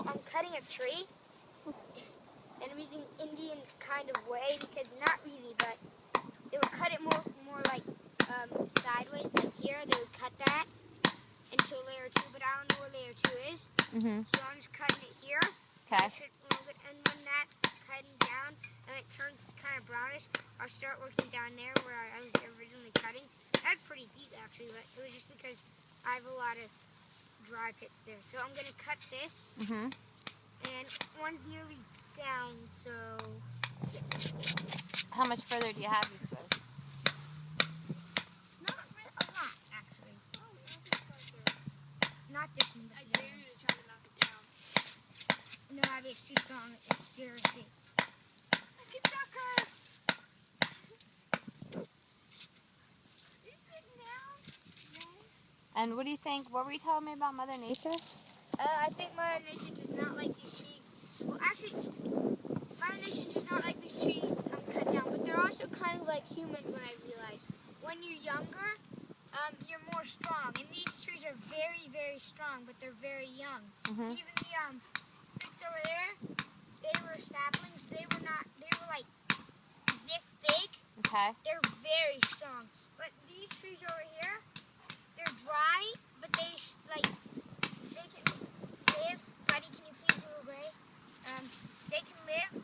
I'm cutting a tree, and I'm using Indian kind of way because not really, but they would cut it more like sideways, like here. They would cut that into layer 2, but I don't know where layer 2 is. So I'm just cutting it here. Okay. And when that's cutting down and it turns kind of brownish, I'll start working down there where I was originally cutting. That's pretty deep actually, but it was just because I have a lot of dry pits there. So I'm gonna cut this, and one's nearly down. So How much further do you have, you suppose? not really a lot actually. Not this one. I dare you to try to knock it down. No, Abby, it's too strong. It's seriously. Look at Tucker. Are you sitting down? No. And what do you think? What were you telling me about Mother Nature? I think Mother Nature does not like these trees. Well, actually, Mother Nature does not like these trees cut down, but they're also kind of like humans when I realize. When you're younger, you're more strong. And these trees are very, very strong, but they're very young. Even the sticks over there, they were saplings. They were like this big. Okay. They're very strong. But these trees over here, they're dry, but they can live. Buddy, can you please go away? They can live,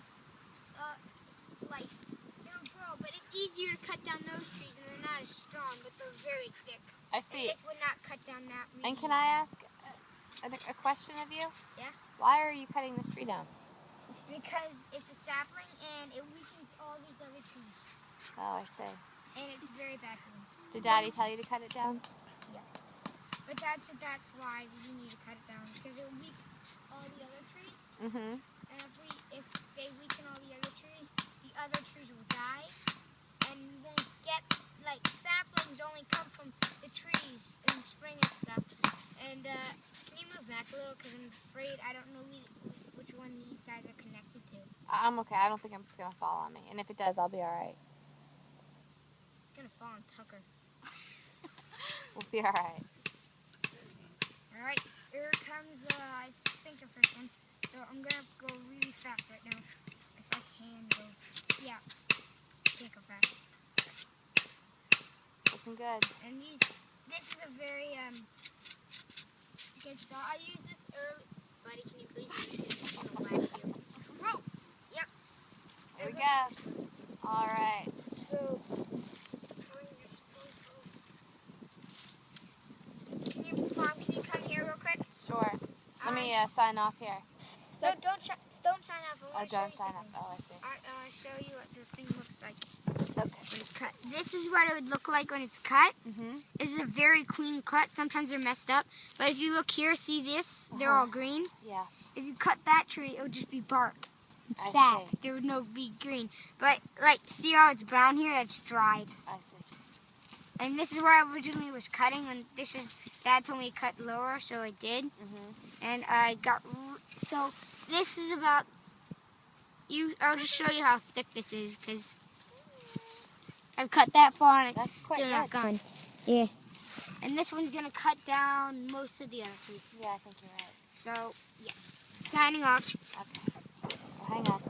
they'll grow, but it's easier to cut down those trees, and they're not as strong, but they're very thick. I see. And this would not cut down that really. And can I ask a question of you? Yeah? Why are you cutting this tree down? Because it's a sapling, and it weakens all these other trees. Oh, I see. And it's very bad for them. Did Daddy tell you to cut it down? Yeah. But that's why you need to cut it down, because it will weaken all the other trees. And if they weaken all the other trees will die, and you won't get, saplings only come from the trees in the spring and stuff. And can you move back a little, because I'm afraid I don't know which one these guys are connected to. I'm okay. I don't think it's going to fall on me. And if it does, I'll be all right. It's going to fall on Tucker. We'll be all right. All right, here comes, I think, the first one. So I'm going to go really fast right now. If I can go. Yeah, can't go fast. Looking good. And this is a very, good start. I used this early. Buddy, can you please? I'm going to whack you. Whoa! Yep. There we go. All right. So, can you come here real quick? Sure. Let me sign off here. So don't sign off. I want to show you sign something. off. Oh, I see. I want to show you what the thing looks like Okay. when it's cut. This is what it would look like when it's cut. This is a very clean cut. Sometimes they're messed up. But if you look here, see this? They're all green. Yeah. If you cut that tree, it would just be bark. It's I sad. see. There would be green. But, see how it's brown here? That's dried. I see. And this is where I originally was cutting. And Dad told me to cut lower, so I did. And I got, so this is about, I'll just show you how thick this is, because I've cut that far and it's still not gone. Yeah. And this one's going to cut down most of the other trees. Yeah, I think you're right. So, yeah. Signing off. Okay. Well, hang on.